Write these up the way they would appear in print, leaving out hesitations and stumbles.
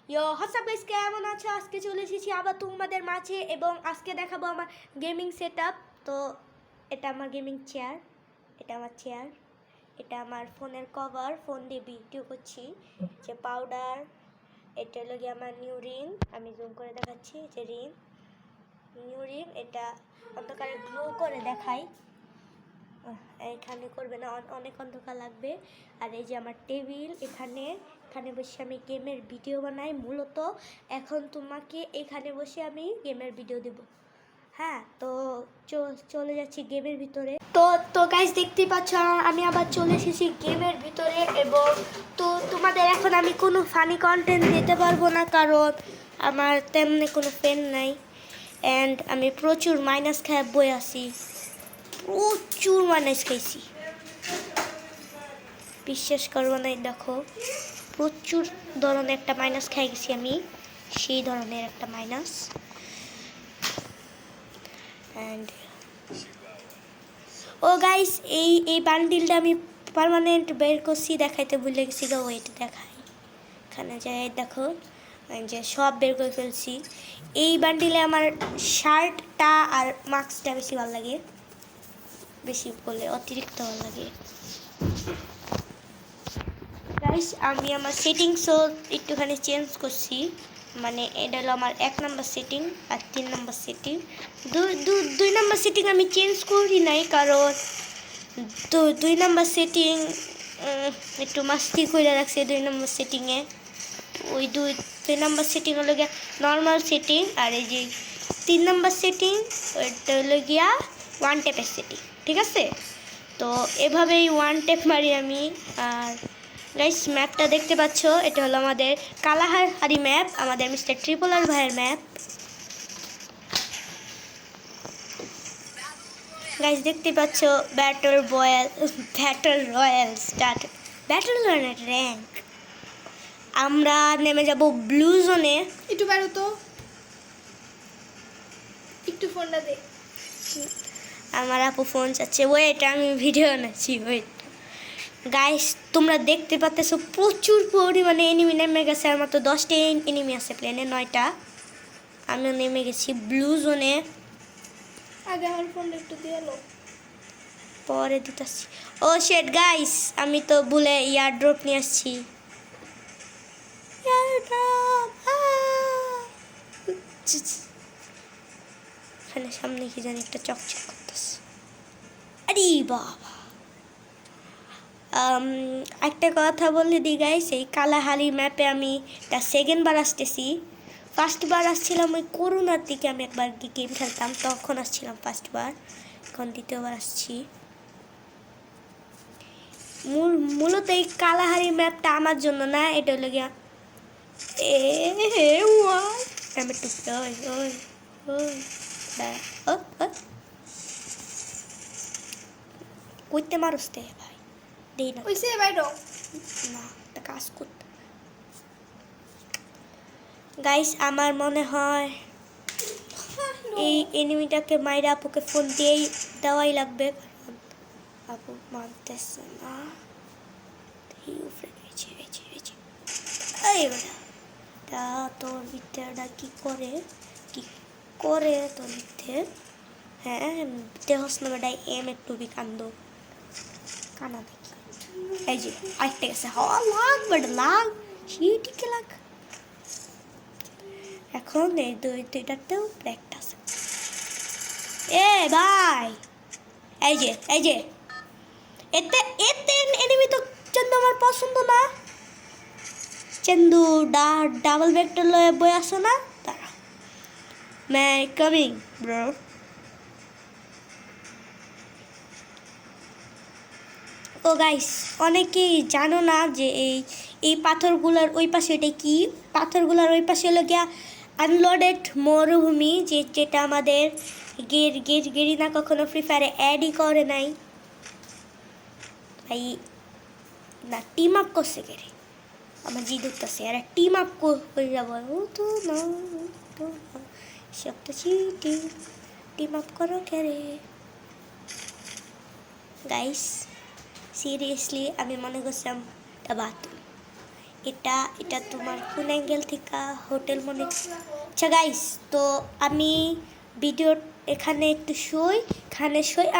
ইয়ো WhatsApp guys, কেমন আছো? আজকে চলে এসেছি আবার তোমাদের মাঝে এবং আজকে দেখাবো আমার গেমিং সেটআপ। তো এটা আমার গেমিং চেয়ার, এটা আমার চেয়ার, এটা আমার ফোনের কভার, ফোন দিয়ে ভিডিও করছি, যে পাউডার, এটা হলো গিয়ে আমার নিউ রিং, আমি জুম করে দেখাচ্ছি, যে রিং, নিউ রিং, এটা অন্ধকারে গ্লো করে দেখাই, এখানে করবে না, অনেক অন্ধকার লাগবে। আর এই যে আমার টেবিল, এখানে বসে আমি গেমের ভিডিও বানাই মূলত। এখন তোমাকে এখানে বসে আমি গেমের ভিডিও দেব। হ্যাঁ, তো চলে যাচ্ছি গেমের ভিতরে। তো গাইস, দেখতেই পাচ্ছ আমি আবার চলে এসেছি গেমের ভিতরে। এবং তো তোমাদের এখন আমি কোনো ফানি কন্টেন্ট দিতে পারবো না, কারণ আমার তেমনি কোনো পেন নাই, অ্যান্ড আমি প্রচুর মাইনাস খায় বই আছি, প্রচুর মাইনাস খাইছি, বিশ্বাস করবো না। দেখো, প্রচুর ধরনের একটা মাইনাস খাই গেছি আমি, সেই ধরনের একটা মাইনাস। অ্যান্ড ও গাইস, এই বান্ডিলটা আমি পার্মানেন্ট বের করছি, দেখাইতে ভুলে গেছি গো, ওয়েট দেখাই, এখানে যাই, দেখো যে সব বের করে ফেলছি। এই বান্ডিলে আমার শার্টটা আর মাস্কটা বেশি ভালো লাগে, বেশি বলে অতিরিক্ত ভালো লাগে। গাইস, আমি আমার সেটিংসও একটুখানি চেঞ্জ করছি, মানে এটা হলো আমার 1 নম্বর সেটিং আর 3 নম্বর সেটিং। 2 নম্বর সেটিং আমি চেঞ্জ করি নাই, কারণ 2 নম্বর সেটিং একটু মাস্তি করে রাখছে 2 নম্বর সেটিংয়ে। ওই 2 নম্বর সেটিং হলো গিয়া নর্মাল সেটিং, আর এই যে 3 নম্বর সেটিং ওইটা হলো গিয়া 1 ট্যাপের সেটিং, ঠিক আছে? তো এভাবেই 1 ট্যাপ মারি আমি। আর গাইস, ম্যাপটা দেখতে পাচ্ছ, এটা হলো আমাদের কালাহারি ম্যাপ, আমাদের মিস্টার ট্রিপল আর ভাইয়ের ম্যাপ। গাইস, দেখতে পাচ্ছ battle royale start, battle royale rank. আমরা নেমে যাব ব্লু জোনে। একটু বেরো তো, একটু ফোনটা দে। আমার আপু ফোন চাচ্ছে, ওয়েট আমি ভিডিও আনাচ্ছি, ওয়েট। গাইস, তোমরা দেখতে পাচ্ছ প্রচুর পরিমাণে এনিমি নেমে গেছে, আর মাত্র 10টা এনিমি আছে প্লেনে, 9টা। আমিও নেমে গেছি ব্লু জোনে। আগে আমার ফোনটা একটু দিয়ে এলো। পরে দিতেছি। ও শেট গাইস, আমি তো ভুলে ইয়ার ড্রপ নিয়ে আসছি। এখানে সামনে কি জানি একটা চকচক করতেছে, আরে বাবা। একটা কথা বলে দিই গাইস, এই কালাহারি ম্যাপে আমি এটা 2nd বার আসতেছি। ফার্স্টবার আসছিলাম ওই করোনার দিকে, আমি একবার গেম খেলতাম, তখন আসছিলাম ফার্স্টবার, এখন দ্বিতীয়বার আসছি। মূলত এই কালাহারি ম্যাপটা আমার জন্য না, এটা হলো গিয়া আমি একটু কইতে মারুসতে ভাই, দেই না ওইসে বেরো না, একটা কাজ করতে। গাইস, আমার মনে হয় এই এনিমিটাকে মাইরা আপুকে ফোন দিয়েই দেওয়াই লাগবে, কারণ আপু মানতেছে না। তা তোর ভিতরটা কি করে তোর ভিতরে? হ্যাঁ, দেহস না বেটাই, একটু কান্দ কানা দেখি। এই যে আরেকটা গেছে, হওয়া লাগ বেটা, লাগ সিটিকে লাগ। এখন এই দুইটাতেও ব্রেকটা আছে। এ ভাই, এই যে এতে এনিমি তো চন্দু আমার পছন্দ না। চন্দু ডাবল ব্যাগটা লয়ে বই আসো না, তারা মে কামিং ব্রো। ও গাইস, অনেকেই জানো না যে এই পাথরগুলোর ওই পাশে, এটা কি পাথরগুলোর ওই পাশে হলো গিয়া আনলোডেড মরুভূমি, যেটা আমাদের গেরিনা কখনো ফ্রি ফায়ারে অ্যাডই করে নাই, তাই না টিম আপ করছে গেরে আমার জি ধরতেছে, আর টিম আপ করে যাবো, ও তো না, সব তো চিটিং, টিম আপ করো গেরে। গাইস, সিরিয়াসলি আমি মনে করছিলাম তা বাথরুম, এটা এটা তোমার কোন অ্যাঙ্গেল থেকে হোটেল মনে। আচ্ছা গাইস, তো আমি ভিডিও এখানে একটু শুই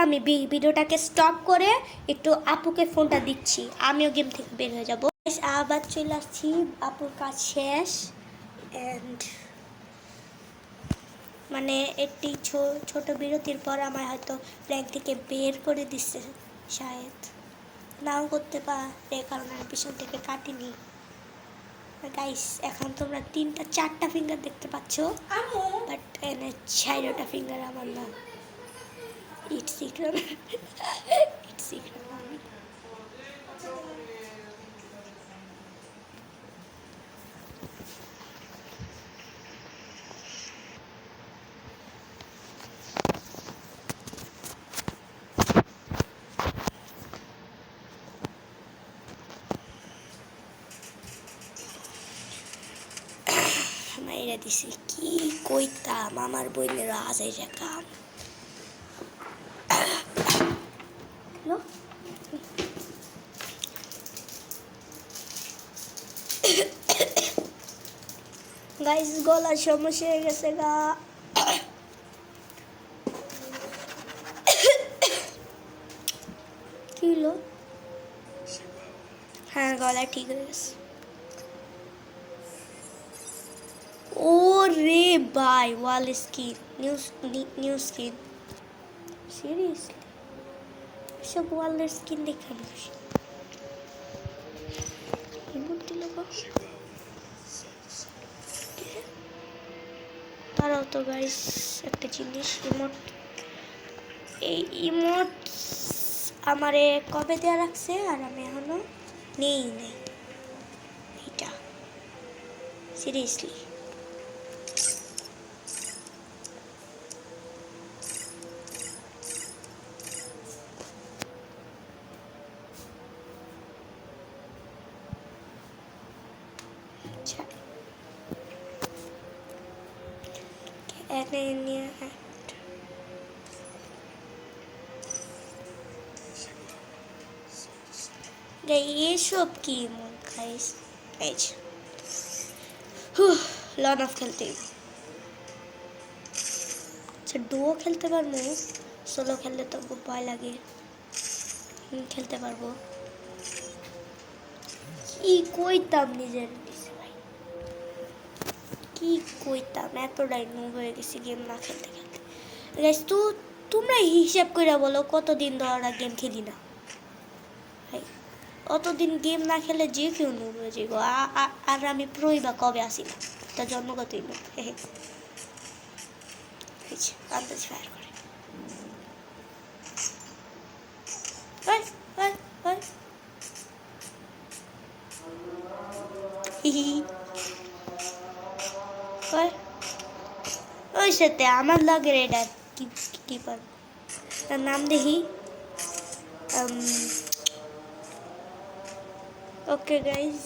আমি ভিডিওটাকে স্টপ করে একটু আপুকে ফোনটা দিচ্ছি, আমিও গেম থেকে বের হয়ে যাবো। আবার চলে আসছি, আপুর কাজ শেষ অ্যান্ড মানে একটি ছোট বিরতির পর আমার হয়তো ব্যাংক থেকে বের করে দিচ্ছে, শায়দ নাও করতে পারে, কারণ আমি পিছন থেকে কাটিনি। গাইস এখন তোমরা 3-4টা ফিঙ্গার দেখতে পাচ্ছ, বাট এনে 6টা ফিঙ্গার আমার না। It's secret. It's secret. মাইরা দিছি, কি কইতাম আমার বইনের আজাই যে কাম। গাইস গলার সমস্যা হয়ে গেছে গা। কি হলো? হ্যাঁ গলা ঠিক হয়ে গেছে। ও রে ভাই, ওয়াল স্কিন, নিউ স্কিন, সিরিয়াসলি সব ওয়ালের স্কিন দেখে বসে তারাও তো গাইস একটা জিনিস, এই ইমোট আমারে কবে দেওয়া রাখছে আর আমি এখনো নেই এটা সিরিয়াসলি। এসব কি মন খাইস লন অফ খেলতে। আচ্ছা ডুও খেলতে পারবো, সোলো খেললে তো ভয় লাগে। খেলতে পারবো, কি কইতাম নিজের ভাই, কি কইতাম, এতটাই নুব হয়ে গেছি গেম না খেলতে খেলতে। গাইস তো তোমরা হিসাব করে বলো কতদিন ধরে গেম খেলি না ভাই, অতদিন গেম না খেলে যে কেউ নুব হয়ে যাইব। আর আমি প্রই বা কবে আসি না, তা জন্মগতই না। আন্দাজ ফায়ার করে ওই সাথে আমার লগের এটা কিপার, তার নাম দেখি। ওকে গাইজ,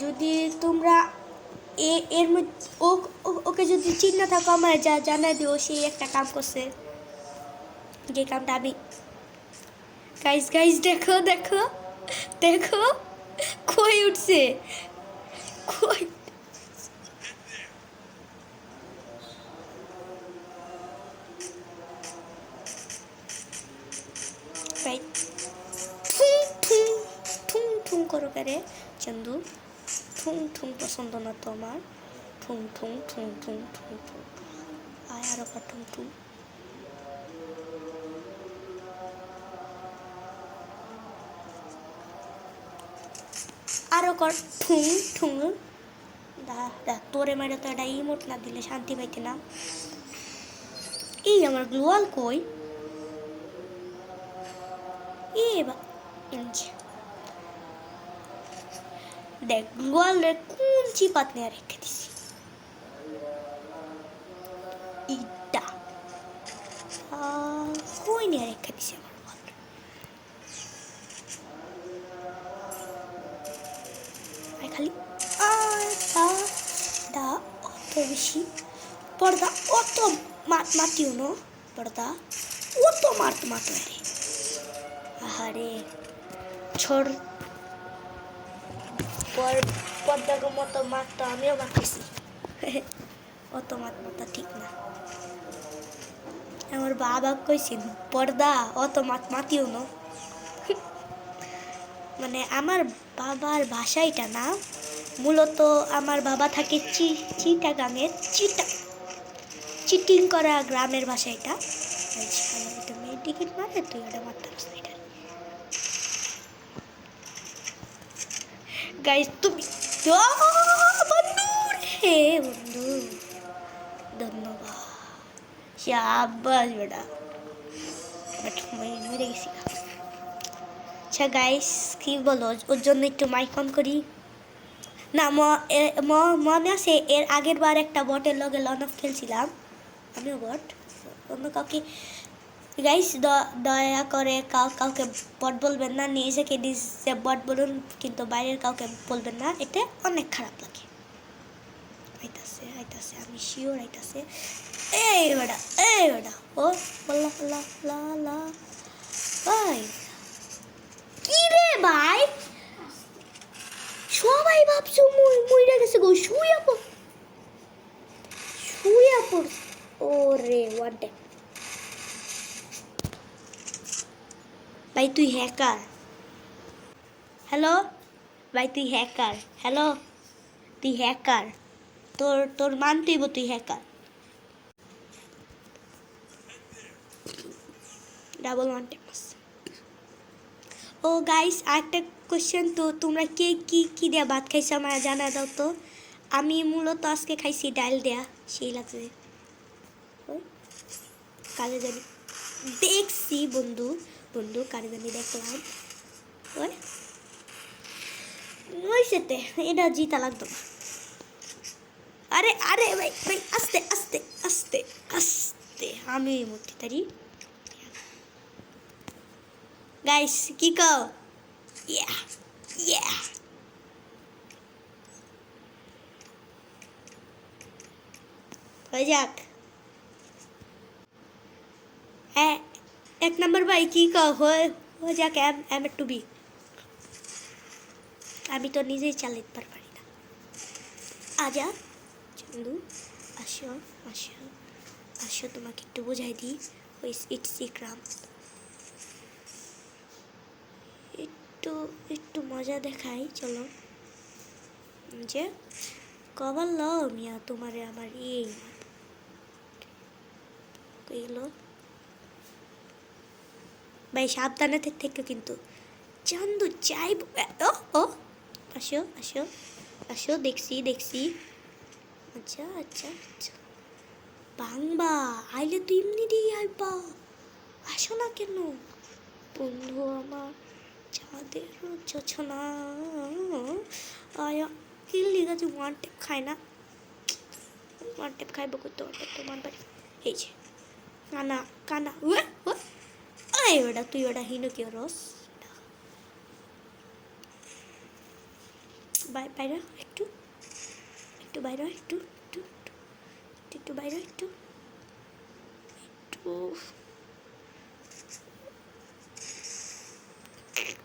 যদি তোমরা এর মধ্যে ওকে যদি চিন্হ থাকো আমার যা জানাই দিও, সেই একটা কাম করছে যে কামটা আমি। গাইজ দেখো দেখো দেখো কই উঠছে, কই ঠুং ঠুং করো করে চন্দু, ঠুং পছন্দ না তো আমার। ঠুং আয় আরো কা ঠুং। আরো কর ঠুং। তোরে মেরে তো এটা ইমোট না দিলে শান্তি পাইতে না। এই আমার গ্লোয়াল কই? দেখ গ্লোয়ালের কোন চিপাত নিয়ে রেখে দিছি, ইটা কই নিয়ে রেখে দিছি আমার খালি অত বেশি পর্দা, অত মাতিও না পর্দা, অত মাতো রে। আহারে ছড় পর পদ্মাকে মতো মাত তো আমিও মারতেছি অত মাত মাতা ঠিক না আমার বাবা কইছিল পর্দা অত মাত মাতিও না মানে আমার বাবার ভাষা এটা না মূলত আমার বাবা থাকে চিটাগাঙের চিটিং করা গ্রামের ভাষা এটা এটা মেয়ের টিকিট মারে তুই ওটা মারতে পারছিস না এটা গাইস তুমি বন্ধু রে বন্ধু ধন্যবাদ শাবাশ বেটা বাট মেরে গেছি আচ্ছা গাইস কি বলো ওর জন্য একটু মাইক অন করি না মনে আছে এর আগের বার একটা বটের লগে লন অফ খেলছিলাম আমিও বট অন্য কাউকে গাইস দয়া করে কাউকে বট বলবেন না নিজেকে নিজে বট বলুন কিন্তু বাইরের কাউকে বলবেন না এটা অনেক খারাপ লাগে আইতাছে আমি শিওর আইতাছে এই বেটা ও বল্লা লা লা লা ভাই কি রে ভাই সবাই ভাবছো মইরা গেছে গো শুয়া পড় ওরে ওয়ান টাইম ভাই তুই হ্যাকার হ্যালো ভাই তুই হ্যাকার হ্যালো তুই হ্যাকার তোর মানতেইব তুই হ্যাকার ডাবল ওয়ান টাইম ও গাইস আরেকটা কোশ্চেন তো তোমরা কে কি দেয়া ভাত খাইছো আমার জানা দাও তো আমি মূলত আজকে খাইছি ডাল দেয়া সেই লাগছে কালে জানি দেখছি বন্ধু কালে জানি দেখলাম ওই সেতে এটা জিতা লাগতো না আরে ভাই আস্তে আস্তে আস্তে আস্তে আমি মূর্তি তারি গাইস কি কও ইয়া হয়ে যাক হ্যাঁ এক নম্বর ভাই কি কও হয়ে যাক এম টু বি আমি তো নিজেই চালাতে পারি না আজা চন্দু আসো তোমাকে একটু বোঝাই দিই ইটস ইকরাম একটু মজা দেখাই চলো যে কবার লও মিয়া তোমারে আমার এই কইলো ভাই সাবধানে থেকে কিন্তু চান্দু চাইব ও আসো দেখছি আচ্ছা বাংবা আইলে তুই এমনি দিয়ে আইবা আসো না কেন বন্ধু আমার চাঁদের যোছনা আয়া কি লিগা যে ওয়ান টেপ খায় না ওয়ান টেপ খাইব করতে ওয়ান টেপ তোমার বাড়ি এই যে কানা এই ওটা তুই ওটা হিনো কেউ রস বাইরে একটু বাইরে একটু বাইরে একটু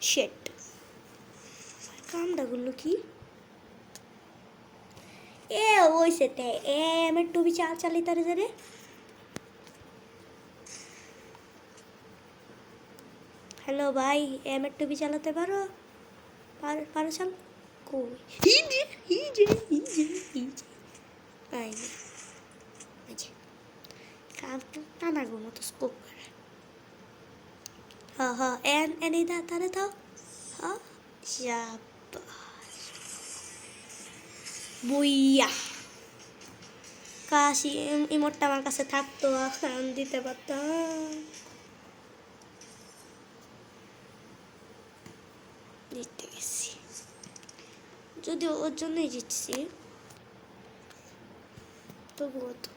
শেট কামটা গুলো কি এ ওই সেতে আমি টুবি চালি তারে যারে হ্যালো ভাই এমের টুবি চালাতে পারো চাল কই হিজে আই আচ্ছা কানা গো মতো স্কোপ করে হ্যাঁ এনে দা তারে দাও হ্যাঁ বুইয়া কাশি ইমোটটা আমার কাছে থাকতো এখন দিতে পারতাম জিততে গেছি যদিও ওর জন্যই জিতছি তবুও তো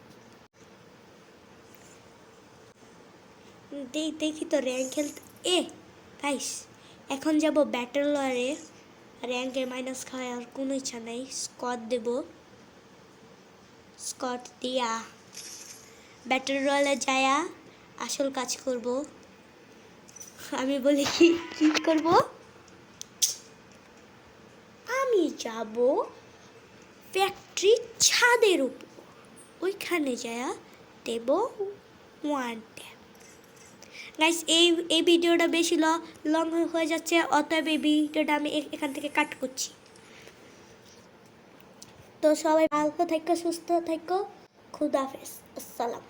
দেখি তো র্যাঙ্ক খেলতে গাইস এখন যাব ব্যাটল লয়ারে র্যাঙ্কের মাইনাস খাওয়ার কোনো ইচ্ছা নাই স্কট দেব স্কট দিয়া ব্যাটল রয়্যালে যায়া আসল কাজ করব আমি বলি কি করব আমি যাব ফ্যাক্টরি ছাদের উপর, ওইখানে যায়া দেব 1 ট্যাপ। গাইস এই ভিডিওটা বেশি লং হয়ে যাচ্ছে, অতএব এই ভিডিওটা আমি এখান থেকে কাট করছি। তো সবাই ভালো থাকো, সুস্থ থাকো, খুদাহাফেজ, আসসালাম।